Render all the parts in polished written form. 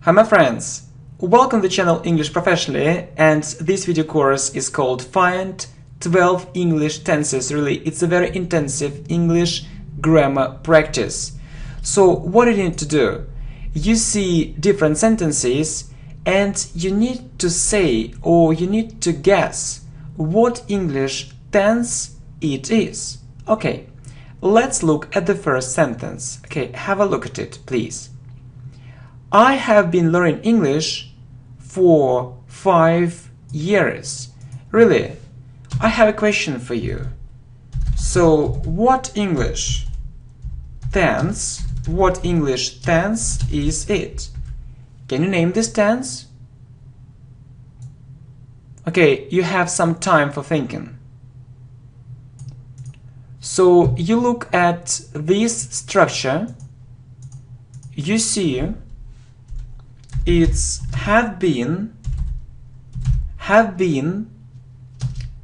Hi my friends, welcome to the channel English Professionally, and this video course is called Find 12 English Tenses. Really, it's a very intensive English grammar practice. So what do you need to do? You see different sentences and you need to say or you need to guess what English tense it is. Okay, let's look at the first sentence. Okay, have a look at it, please. I have been learning English for 5 years. Really, I have a question for you. So, what English tense is it? Can you name this tense? Okay, you have some time for thinking. So, you look at this structure, you see it's have been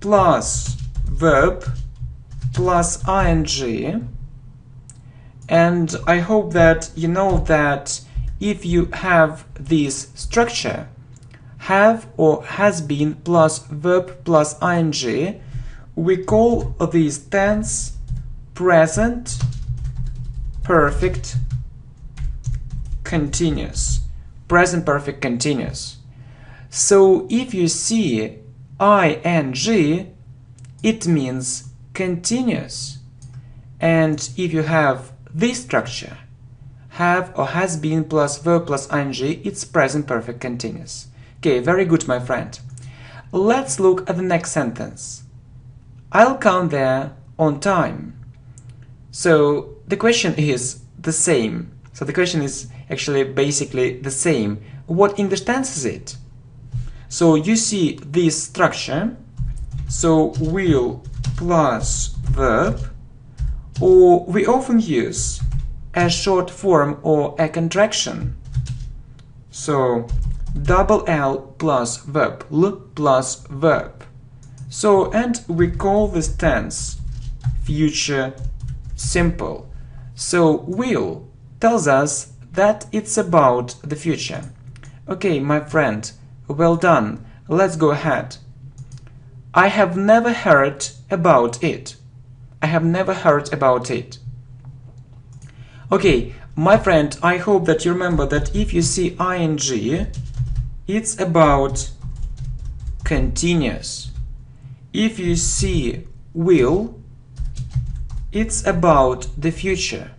plus verb plus ing, and I hope that you know that if you have this structure, have or has been plus verb plus ing, we call this tense present perfect continuous. Present perfect continuous. So if you see ing, it means continuous. And if you have this structure, have or has been plus verb plus ing, it's present perfect continuous. Okay, very good, my friend. Let's look at the next sentence. I'll come there on time. So the question is the same. So the question is actually basically the same. What English tense is it? So you see this structure. So will plus verb, or we often use a short form or a contraction. So double L plus verb, L plus verb. So, and we call this tense future simple. So will tells us that it's about the future. Okay, my friend, well done. Let's go ahead. I have never heard about it. I have never heard about it. Okay, my friend, I hope that you remember that if you see ing, it's about continuous. If you see will, it's about the future.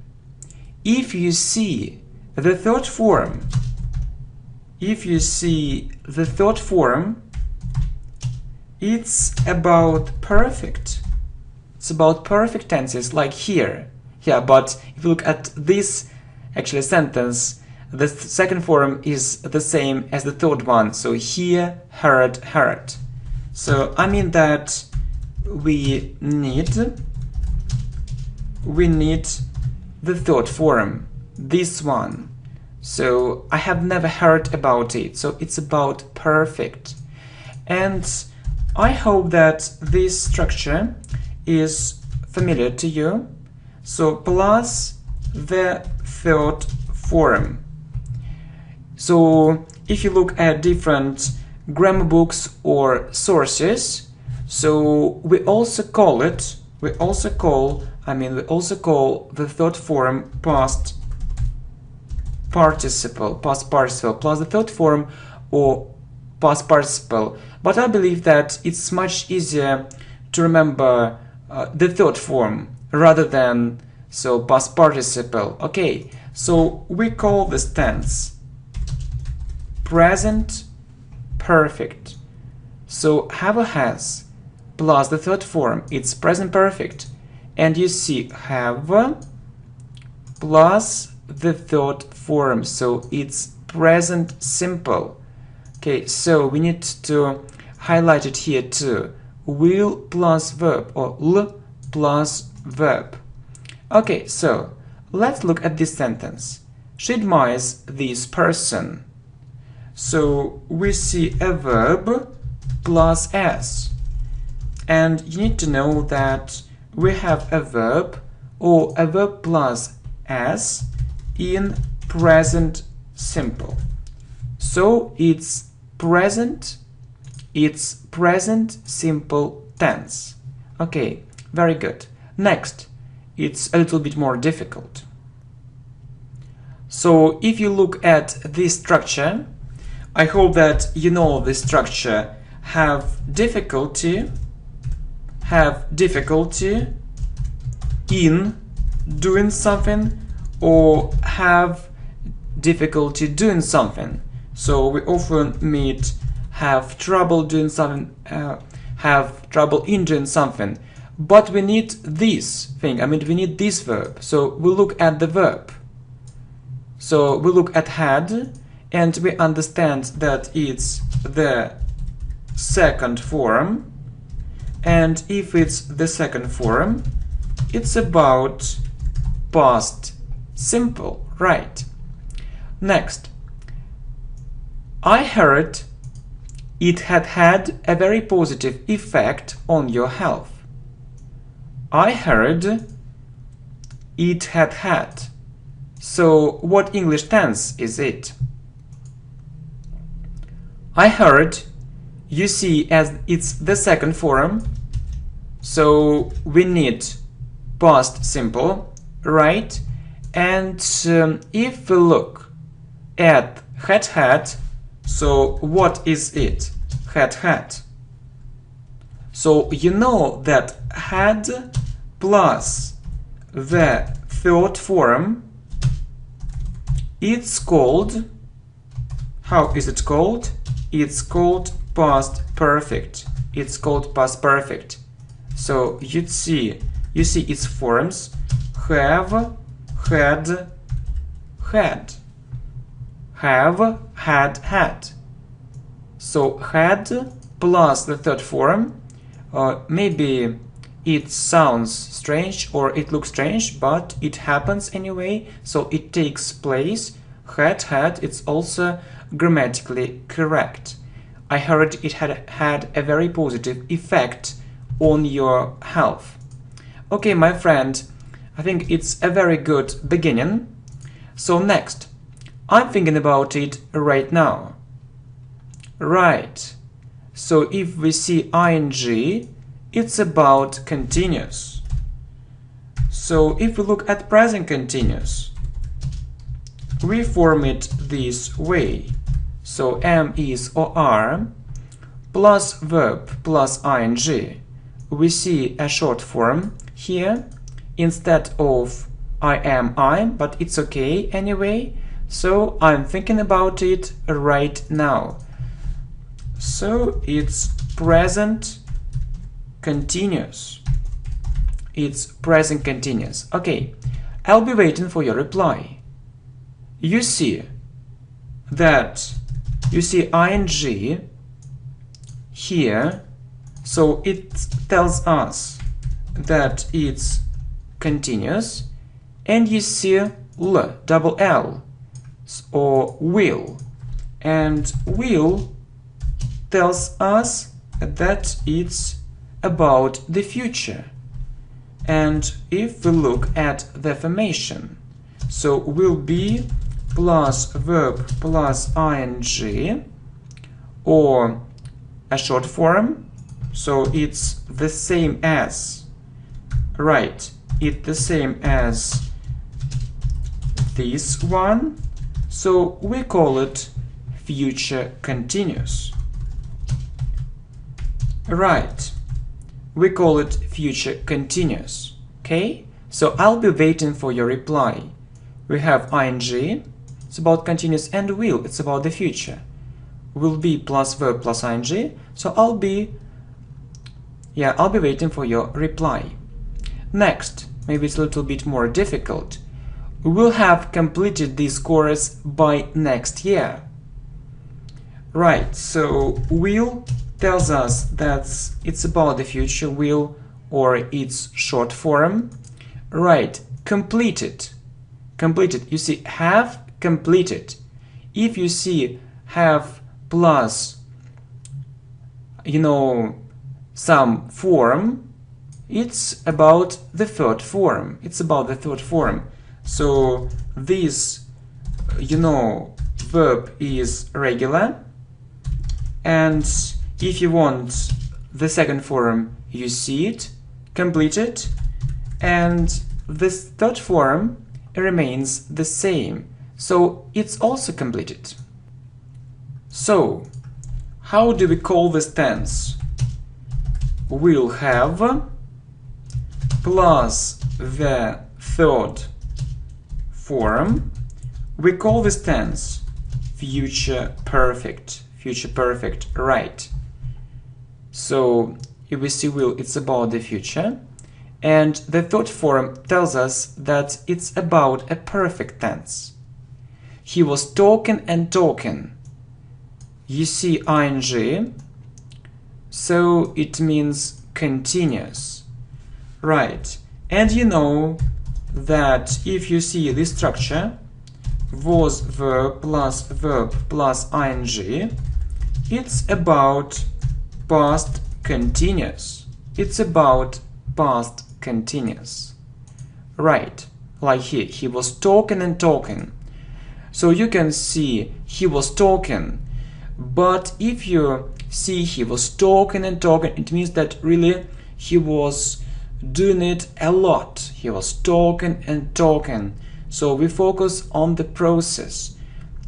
If you see the third form, it's about perfect. It's about perfect tenses, like here. Yeah, but if you look at this actually sentence, the second form is the same as the third one. So hear, heard, heard. So I mean that we need the third form, this one. So I have never heard about it. So it's about perfect. And I hope that this structure is familiar to you. So plus the third form. So if you look at different grammar books or sources, so we also call the third form past participle plus the third form or past participle. But I believe that it's much easier to remember the third form rather than past participle. Okay, so we call this tense present perfect. So have or has plus the third form, it's present perfect. And you see have plus the third form, so it's present simple. Okay, so we need to highlight it here too. Will plus verb or L plus verb. Okay, so let's look at this sentence. She admires this person. So we see a verb plus s. And you need to know that we have a verb or a verb plus s in present simple. So it's present simple tense. Okay, very good. Next, it's a little bit more difficult. So if you look at this structure, I hope that you know this structure. Have difficulty in doing something, or have difficulty doing something. So we often meet have trouble doing something, have trouble in doing something, but we need this thing, we need this verb. So we look at the verb. So we look at had, and we understand that it's the second form, and if it's the second form, it's about past simple, right? Next, I heard it had a very positive effect on your health. I heard it had. So what English tense is it? I heard, you see, as it's the second form, so we need past simple, right? And if we look at had, so what is it? Had. So you know that had plus the third form, it's called, how is it called? It's called past perfect. It's called past perfect. So you see its forms: have, had, had. So had plus the third form, maybe it sounds strange or it looks strange, but it happens anyway, so it takes place. Had, it's also grammatically correct. I heard it had a very positive effect on your health. Okay, my friend, I think it's a very good beginning. So next, I'm thinking about it right now. Right. So if we see ing, it's about continuous. So if we look at present continuous, we form it this way. So am, is, or are plus verb plus ing. We see a short form here instead of I am, I'm, but it's okay anyway. So I'm thinking about it right now. So it's present continuous. It's present continuous. Okay, I'll be waiting for your reply. You see ing here, so it tells us that it's continuous, and you see double L, or will, and will tells us that it's about the future. And if we look at the formation, so will be plus verb plus ing, or a short form, so it's the same as, right, it's the same as this one, so we call it future continuous. Right, we call it future continuous. Okay, so I'll be waiting for your reply. We have ing, it's about continuous, and will, it's about the future. Will be plus verb plus ing, so I'll be waiting for your reply. Next, maybe it's a little bit more difficult. We will have completed this course by next year. Right, so will tells us that it's about the future, will, or its short form. Right, completed. Completed, you see, have completed. If you see have plus, some form, it's about the third form. It's about the third form. So this, verb is regular, and if you want the second form, you see it, complete it, and this third form remains the same, so it's also completed. So, how do we call this tense? We'll have plus the third form. We call this tense future perfect, right? So if we see will, it's about the future, and the third form tells us that it's about a perfect tense. He was talking and talking. You see ing, so it means continuous, right? And you know that if you see this structure, was verb plus ing, it's about past continuous. It's about past continuous, right? Like here, he was talking and talking. So you can see he was talking, but if you see he was talking and talking, it means that really he was doing it a lot. He was talking and talking. So we focus on the process.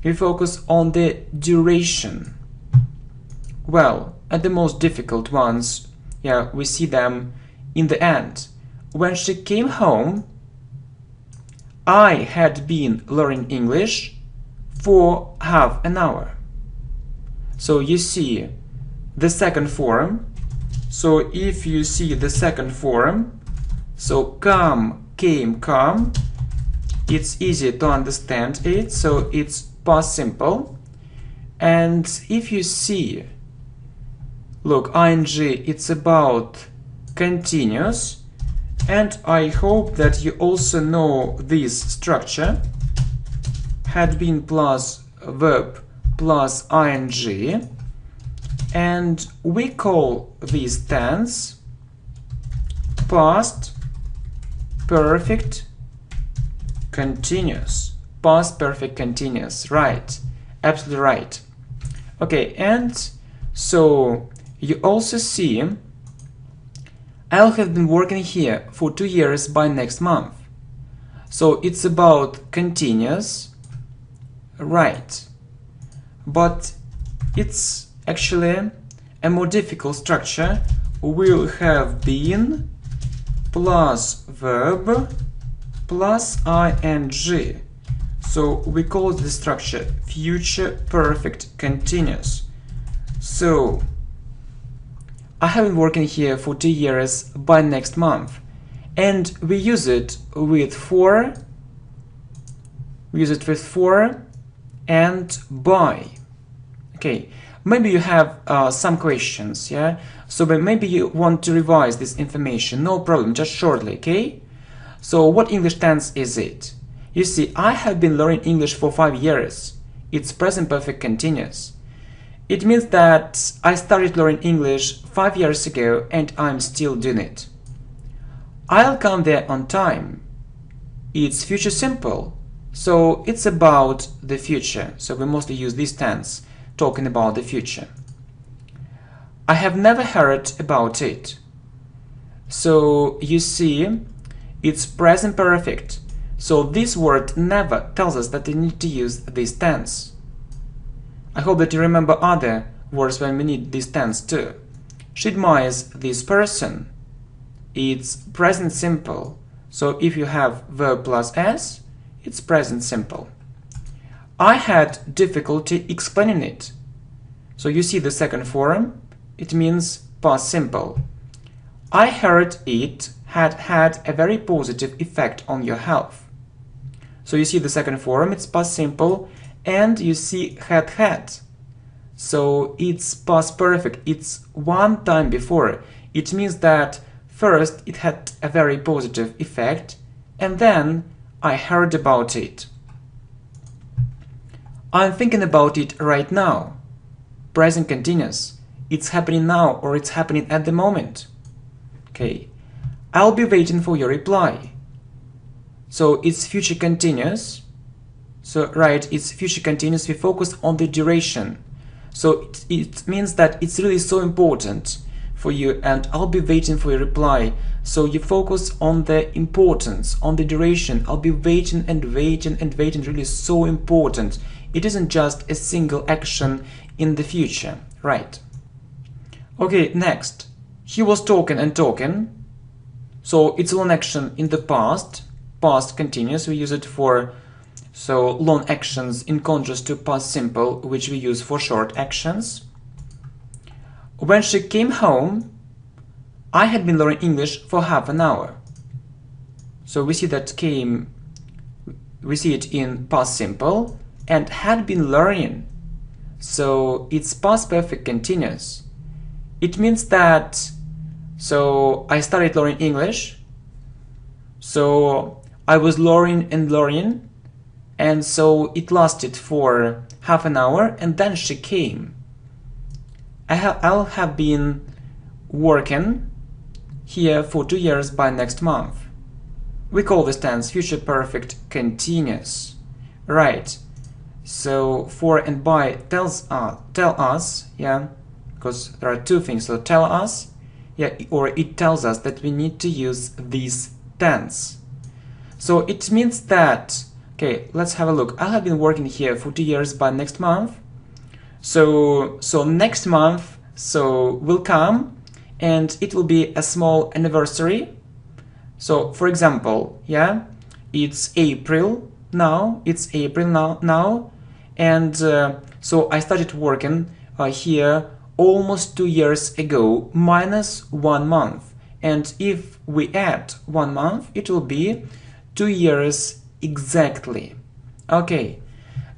We focus on the duration. Well, at the most difficult ones, yeah, we see them in the end. When she came home, I had been learning English for half an hour. So you see the second form. So if you see the second form, so come, came, come, it's easy to understand it, so it's past simple. And if you see, look, ing, it's about continuous, and I hope that you also know this structure, had been plus verb plus ing, and we call this tense past perfect continuous. Past perfect continuous, right? Absolutely right. Okay, and so you also see I'll have been working here for 2 years by next month. So it's about continuous, right? But it's actually a more difficult structure. Will have been plus verb plus ing. So we call the structure future perfect continuous. So I have been working here for 2 years by next month, and we use it with for. We use it with for and by. Okay, maybe you have some questions, yeah? So maybe you want to revise this information, no problem, just shortly, okay? So what English tense is it? You see, I have been learning English for 5 years. It's present perfect continuous. It means that I started learning English 5 years ago and I'm still doing it. I'll come there on time. It's future simple, so it's about the future. So we mostly use this tense, talking about the future. I have never heard about it. So you see, it's present perfect. So this word never tells us that we need to use this tense. I hope that you remember other words when we need this tense too. She admires this person. It's present simple. So if you have verb plus s, it's present simple. I had difficulty explaining it. So you see the second form, it means past simple. I heard it had had a very positive effect on your health. So you see the second form, it's past simple, and you see had. So it's past perfect, it's one time before. It means that first it had a very positive effect, and then I heard about it. I'm thinking about it right now. Present continuous. It's happening now, or it's happening at the moment. Okay. I'll be waiting for your reply. So it's future continuous. So right, it's future continuous. We focus on the duration. So it means that it's really so important for you, and I'll be waiting for your reply. So you focus on the importance, on the duration. I'll be waiting and waiting and waiting. Really so important. It isn't just a single action in the future, right? Okay, next. He was talking and talking. So it's a long action in the past. Past continuous. We use it for long actions in contrast to past simple, which we use for short actions. When she came home, I had been learning English for half an hour. So we see that we see it in past simple, and had been learning. So it's past perfect continuous. It means that I started learning English. So I was learning and learning. And so it lasted for half an hour, and then she came. I'll have been working here for 2 years by next month. We call this tense future perfect continuous. Right. So for and by tell us, yeah, because there are two things. So tell us, yeah, or it tells us that we need to use this tense. So it means that, okay, let's have a look. I have been working here for 2 years by next month. So next month will come, and it will be a small anniversary. So for example, yeah, it's April now. It's April now, and so I started working here almost 2 years ago minus 1 month. And if we add 1 month, it will be 2 years exactly. Okay,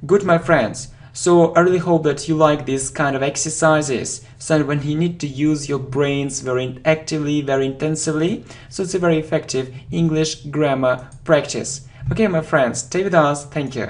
good, my friends. So I really hope that you like this kind of exercises, so when you need to use your brains very actively, very intensively. So it's a very effective English grammar practice. Okay, my friends, stay with us. Thank you.